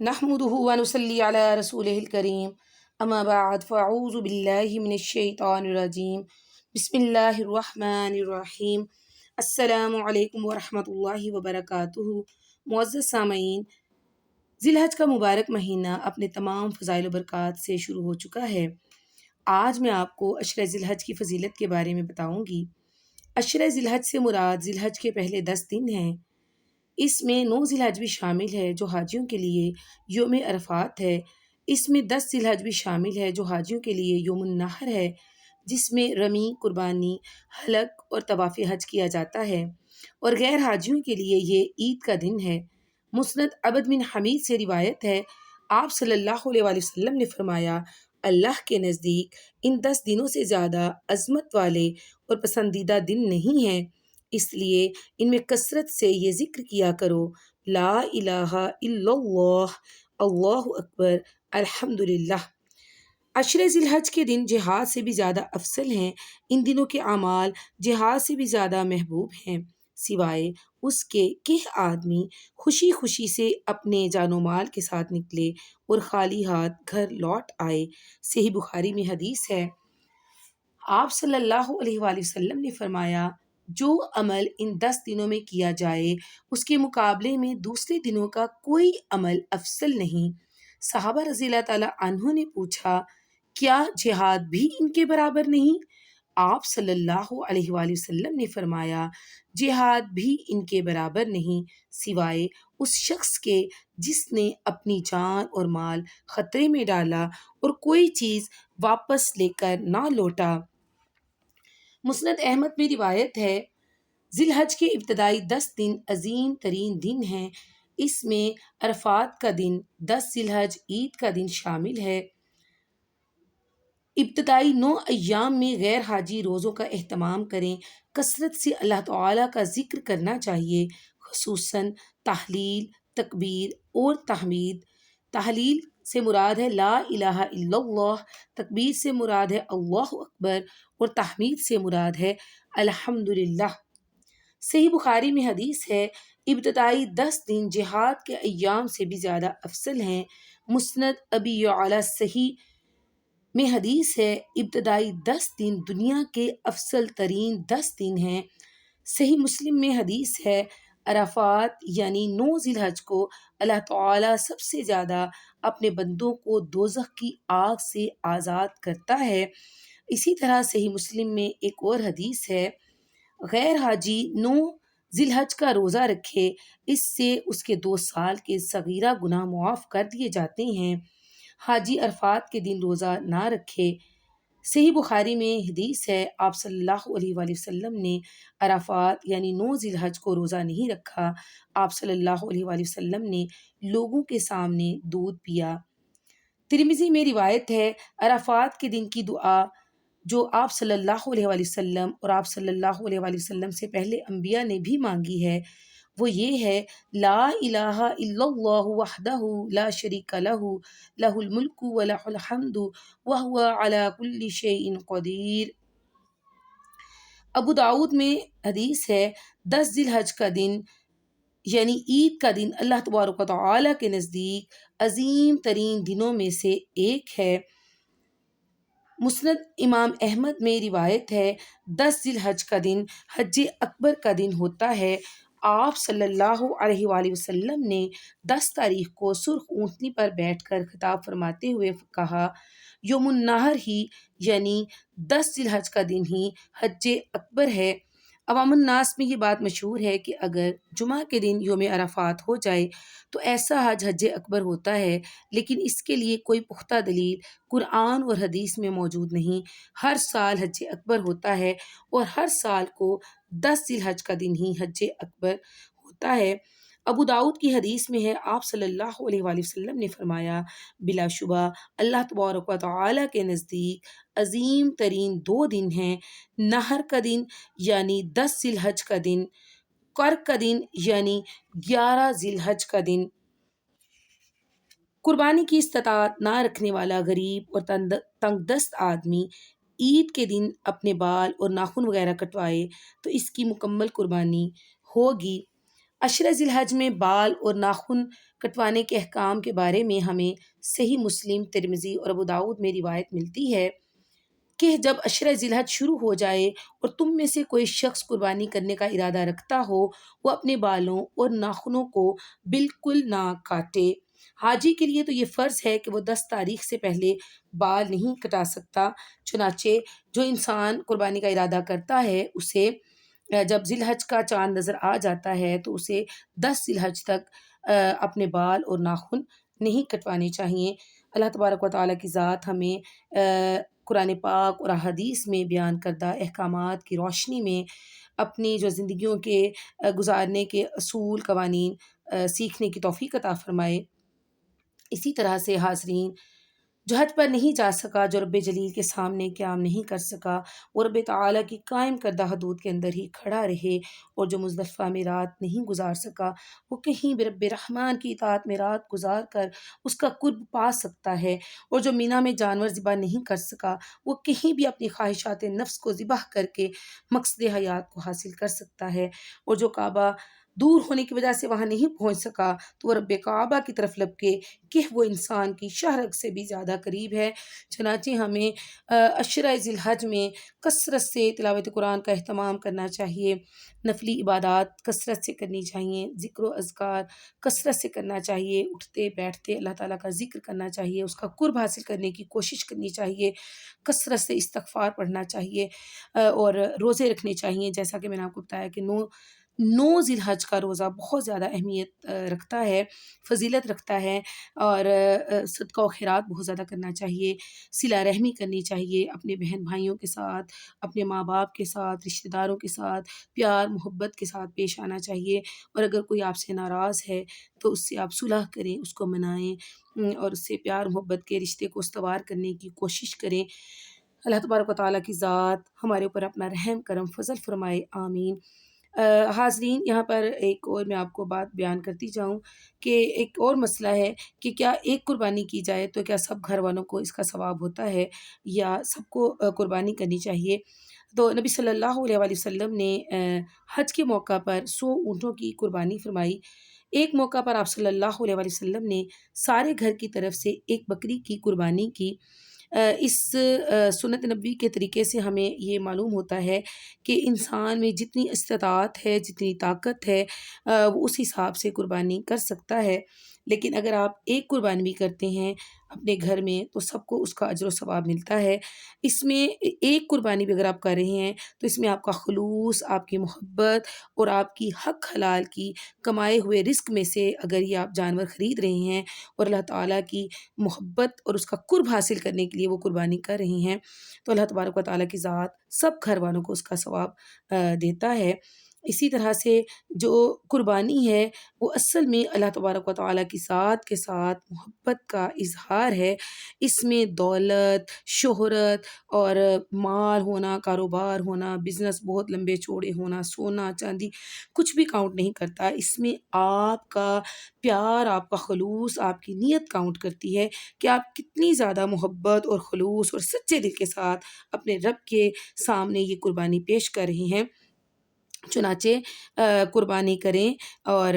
نحمده ونصلي على رسوله الكريم اما بعد فاعوذ باللہ من الشیطان الرجیم بسم اللہ الرحمن الرحیم السلام علیکم ورحمۃ اللہ وبرکاتہ۔ معزز سامعین، ذی الحج کا مبارک مہینہ اپنے تمام فضائل و برکات سے شروع ہو چکا ہے۔ آج میں آپ کو عشرہ ذی الحج کی فضیلت کے بارے میں بتاؤں گی۔ عشرہ ذی الحج سے مراد ذی الحج کے پہلے 10 دن ہیں۔ اس میں 9 ذی الحج بھی شامل ہے جو حاجیوں کے لیے یوم عرفات ہے۔ اس میں 10 ذی الحج بھی شامل ہے جو حاجیوں کے لیے یوم النحر ہے، جس میں رمی، قربانی، حلق اور طواف حج کیا جاتا ہے، اور غیر حاجیوں کے لیے یہ عید کا دن ہے۔ مسند عبد بن حمید سے روایت ہے، آپ صلی اللہ علیہ وآلہ وسلم نے فرمایا، اللہ کے نزدیک ان 10 دنوں سے زیادہ عظمت والے اور پسندیدہ دن نہیں ہیں، اس لیے ان میں کثرت سے یہ ذکر کیا کرو، لا الہ الا اللہ، اللہ اکبر، الحمدللہ۔ عشرہ ذی الحج کے دن جہاد سے بھی زیادہ افضل ہیں۔ ان دنوں کے اعمال جہاد سے بھی زیادہ محبوب ہیں، سوائے اس کے کہ آدمی خوشی خوشی سے اپنے جان و مال کے ساتھ نکلے اور خالی ہاتھ گھر لوٹ آئے۔ صحیح بخاری میں حدیث ہے، آپ صلی اللہ علیہ وآلہ وسلم نے فرمایا، جو عمل ان 10 دنوں میں کیا جائے اس کے مقابلے میں دوسرے دنوں کا کوئی عمل افضل نہیں۔ صحابہ رضی اللہ تعالیٰ عنہ نے پوچھا، کیا جہاد بھی ان کے برابر نہیں؟ آپ صلی اللہ علیہ وآلہ وسلم نے فرمایا، جہاد بھی ان کے برابر نہیں، سوائے اس شخص کے جس نے اپنی جان اور مال خطرے میں ڈالا اور کوئی چیز واپس لے کر نہ لوٹا۔ مسند احمد میں روایت ہے، ذی الحج کے ابتدائی 10 دن عظیم ترین دن ہیں۔ اس میں عرفات کا دن، 10 ذی الحج، عید کا دن شامل ہے۔ ابتدائی 9 ایام میں غیر حاجی روزوں کا اہتمام کریں، کثرت سے اللہ تعالیٰ کا ذکر کرنا چاہیے، خصوصاً تحلیل، تکبیر اور تحمید۔ تحلیل سے مراد ہے لا الہ الا اللہ، تکبیر سے مراد ہے اللہ اکبر، اور تحمید سے مراد ہے الحمدللہ۔ صحیح بخاری میں حدیث ہے، ابتدائی 10 دن جہاد کے ایام سے بھی زیادہ افضل ہیں۔ مسند ابی یعلا صحیح میں حدیث ہے، ابتدائی 10 دن دنیا کے افضل ترین 10 دن ہیں۔ صحیح مسلم میں حدیث ہے، عرفات یعنی 9 ذی الحج کو اللہ تعالیٰ سب سے زیادہ اپنے بندوں کو دوزخ کی آگ سے آزاد کرتا ہے۔ اسی طرح صحیح مسلم میں ایک اور حدیث ہے، غیر حاجی 9 ذی الحج کا روزہ رکھے، اس سے اس کے 2 سال کے صغیرہ گناہ معاف کر دیے جاتے ہیں۔ حاجی عرفات کے دن روزہ نہ رکھے۔ صحیح بخاری میں حدیث ہے، آپ صلی اللہ علیہ وآلہ وسلم نے عرفات یعنی 9 ذی الحج کو روزہ نہیں رکھا۔ آپ صلی اللہ علیہ وآلہ وسلم نے لوگوں کے سامنے دودھ پیا۔ ترمذی میں روایت ہے، عرفات کے دن کی دعا جو آپ صلی اللہ علیہ وآلہ وسلم اور آپ صلی اللہ علیہ وآلہ وسلم سے پہلے انبیاء نے بھی مانگی ہے، وہ یہ ہے، لا الہ الا اللہ وحدہ لا شریک لہ، لہ الملک ولہ الحمد وہو علی کل شیء قدیر۔ ابو داؤد میں حدیث ہے، 10 ذی الحج کا دن یعنی عید کا دن اللہ تبارک و تعالیٰ کے نزدیک عظیم ترین دنوں میں سے ایک ہے۔ مسند امام احمد میں روایت ہے، 10 ذی الحج کا دن حج اکبر کا دن ہوتا ہے۔ آپ صلی اللہ علیہ وآلہ وسلم نے 10 تاریخ کو سرخ اونٹنی پر بیٹھ کر خطاب فرماتے ہوئے کہا، یوم النحر ہی یعنی 10 ذی الحج کا دن ہی حج اکبر ہے۔ عوام الناس میں یہ بات مشہور ہے کہ اگر جمعہ کے دن یوم عرفات ہو جائے تو ایسا حج اکبر ہوتا ہے، لیکن اس کے لیے کوئی پختہ دلیل قرآن اور حدیث میں موجود نہیں۔ ہر سال حج اکبر ہوتا ہے اور ہر سال کو 10 ذی الحج کا دن ہی حج اکبر ہوتا ہے۔ ابو داؤد کی حدیث میں ہے، آپ صلی اللہ علیہ وآلہ وسلم نے فرمایا، بلا شبہ اللہ تبارک و تعالیٰ کے نزدیک عظیم ترین 2 دن ہیں، نہر کا دن یعنی 10 ذی الحج کا دن، قر کا دن یعنی 11 ذی الحج کا دن۔ قربانی کی استطاعت نہ رکھنے والا غریب اور تنگ دست آدمی عید کے دن اپنے بال اور ناخن وغیرہ کٹوائے تو اس کی مکمل قربانی ہوگی۔ عشرہ ذی الحج میں بال اور ناخن کٹوانے کے احکام کے بارے میں ہمیں صحیح مسلم، ترمذی اور ابو داؤد میں روایت ملتی ہے کہ جب عشرہ ذی الحج شروع ہو جائے اور تم میں سے کوئی شخص قربانی کرنے کا ارادہ رکھتا ہو، وہ اپنے بالوں اور ناخنوں کو بالکل نہ کاٹے۔ حاجی کے لیے تو یہ فرض ہے کہ وہ 10 تاریخ سے پہلے بال نہیں کٹا سکتا۔ چنانچہ جو انسان قربانی کا ارادہ کرتا ہے اسے جب ذی الحج کا چاند نظر آ جاتا ہے تو اسے 10 ذی الحج تک اپنے بال اور ناخن نہیں کٹوانے چاہیے۔ اللہ تبارک و تعالیٰ کی ذات ہمیں قرآن پاک اور احادیث میں بیان کردہ احکامات کی روشنی میں اپنی جو زندگیوں کے گزارنے کے اصول قوانین سیکھنے کی توفیق عطا فرمائے۔ اسی طرح سے حاضرین، جو حج پر نہیں جا سکا، جو رب جلیل کے سامنے قیام نہیں کر سکا، وہ رب تعالیٰ کی قائم کردہ حدود کے اندر ہی کھڑا رہے، اور جو مزدلفہ میں رات نہیں گزار سکا وہ کہیں بھی رب رحمان کی اطاعت میں رات گزار کر اس کا قرب پا سکتا ہے، اور جو مینا میں جانور ذبح نہیں کر سکا وہ کہیں بھی اپنی خواہشات نفس کو ذبح کر کے مقصد حیات کو حاصل کر سکتا ہے، اور جو کعبہ دور ہونے کی وجہ سے وہاں نہیں پہنچ سکا تو وہ رب کعبہ کی طرف لپکے کہ وہ انسان کی شہرگ سے بھی زیادہ قریب ہے۔ چنانچہ ہمیں عشرہ ذی الحج میں کثرت سے تلاوت قرآن کا اہتمام کرنا چاہیے، نفلی عبادات کثرت سے کرنی چاہیے، ذکر و اذکار کثرت سے کرنا چاہیے، اٹھتے بیٹھتے اللہ تعالیٰ کا ذکر کرنا چاہیے، اس کا قرب حاصل کرنے کی کوشش کرنی چاہیے، کثرت سے استغفار پڑھنا چاہیے، اور روزے رکھنے چاہیے۔ جیسا کہ میں نے آپ کو بتایا کہ 9 ذی الحج کا روزہ بہت زیادہ اہمیت رکھتا ہے، فضیلت رکھتا ہے، اور صدقہ و خیرات بہت زیادہ کرنا چاہیے، صلہ رحمی کرنی چاہیے، اپنے بہن بھائیوں کے ساتھ، اپنے ماں باپ کے ساتھ، رشتہ داروں کے ساتھ پیار محبت کے ساتھ پیش آنا چاہیے، اور اگر کوئی آپ سے ناراض ہے تو اس سے آپ صلح کریں، اس کو منائیں، اور اس سے پیار محبت کے رشتے کو استوار کرنے کی کوشش کریں۔ اللہ تبارک و تعالیٰ کی ذات ہمارے اوپر اپنا رحم کرم فضل فرمائے، آمین۔ حاضرین، یہاں پر ایک اور میں آپ کو بات بیان کرتی جاؤں کہ ایک اور مسئلہ ہے کہ کیا ایک قربانی کی جائے تو کیا سب گھر والوں کو اس کا ثواب ہوتا ہے، یا سب کو قربانی کرنی چاہیے؟ تو نبی صلی اللہ علیہ وآلہ وسلم نے حج کے موقع پر 100 اونٹوں کی قربانی فرمائی۔ ایک موقع پر آپ صلی اللہ علیہ وآلہ وسلم نے سارے گھر کی طرف سے ایک بکری کی قربانی کی۔ اس سنت نبوی کے طریقے سے ہمیں یہ معلوم ہوتا ہے کہ انسان میں جتنی استطاعت ہے، جتنی طاقت ہے، وہ اس حساب سے قربانی کر سکتا ہے، لیکن اگر آپ ایک قربانی بھی کرتے ہیں اپنے گھر میں تو سب کو اس کا اجر و ثواب ملتا ہے۔ اس میں ایک قربانی بھی اگر آپ کر رہے ہیں تو اس میں آپ کا خلوص، آپ کی محبت اور آپ کی حق حلال کی کمائے ہوئے رزق میں سے اگر یہ آپ جانور خرید رہے ہیں اور اللہ تعالیٰ کی محبت اور اس کا قرب حاصل کرنے کے لیے وہ قربانی کر رہے ہیں تو اللہ تبارک و تعالیٰ کی ذات سب گھر والوں کو اس کا ثواب دیتا ہے۔ اسی طرح سے جو قربانی ہے وہ اصل میں اللہ تبارک و تعالیٰ کی ذات کے ساتھ محبت کا اظہار ہے۔ اس میں دولت، شہرت اور مال ہونا، کاروبار ہونا، بزنس بہت لمبے چوڑے ہونا، سونا چاندی کچھ بھی کاؤنٹ نہیں کرتا۔ اس میں آپ کا پیار، آپ کا خلوص، آپ کی نیت کاؤنٹ کرتی ہے کہ آپ کتنی زیادہ محبت اور خلوص اور سچے دل کے ساتھ اپنے رب کے سامنے یہ قربانی پیش کر رہے ہیں۔ چنانچہ قربانی کریں، اور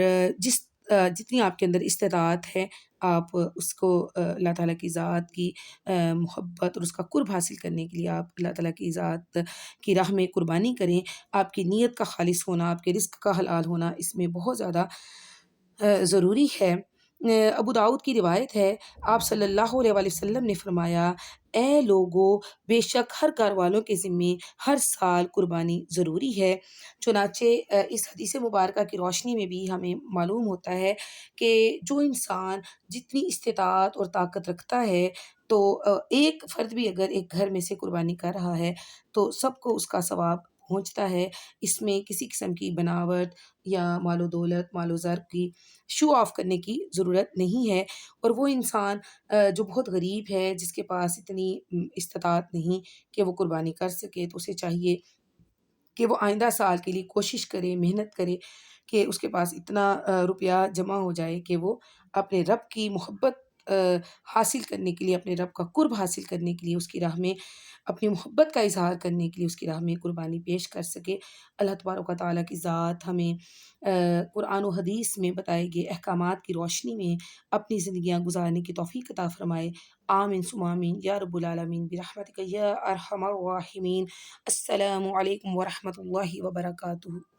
جتنی آپ کے اندر استطاعت ہے آپ اس کو اللہ تعالیٰ کی ذات کی محبت اور اس کا قرب حاصل کرنے کے لیے آپ اللہ تعالیٰ کی ذات کی راہ میں قربانی کریں۔ آپ کی نیت کا خالص ہونا، آپ کے رزق کا حلال ہونا اس میں بہت زیادہ ضروری ہے۔ ابو داؤد کی روایت ہے، آپ صلی اللہ علیہ وآلہ وسلم نے فرمایا، اے لوگو، بے شک ہر گھر والوں کے ذمے ہر سال قربانی ضروری ہے۔ چنانچہ اس حدیث مبارکہ کی روشنی میں بھی ہمیں معلوم ہوتا ہے کہ جو انسان جتنی استطاعت اور طاقت رکھتا ہے تو ایک فرد بھی اگر ایک گھر میں سے قربانی کر رہا ہے تو سب کو اس کا ثواب پہنچتا ہے۔ اس میں کسی قسم کی بناوٹ یا مال و دولت، مال و زر کی شو آف کرنے کی ضرورت نہیں ہے، اور وہ انسان جو بہت غریب ہے، جس کے پاس اتنی استطاعت نہیں کہ وہ قربانی کر سکے، تو اسے چاہیے کہ وہ آئندہ سال کے لیے کوشش کرے، محنت کرے کہ اس کے پاس اتنا روپیہ جمع ہو جائے کہ وہ اپنے رب کی محبت حاصل کرنے کے لیے، اپنے رب کا قرب حاصل کرنے کے لیے، اس کی راہ میں اپنی محبت کا اظہار کرنے کے لیے اس کی راہ میں قربانی پیش کر سکے۔ اللہ تبارک و تعالیٰ کی ذات ہمیں قرآن و حدیث میں بتائے گئے احکامات کی روشنی میں اپنی زندگیاں گزارنے کی توفیق عطا فرمائے۔ آمین ثم آمین یا رب العالمین برحمتک یا ارحم الراحمین۔ السلام علیکم ورحمۃ اللہ وبرکاتہ۔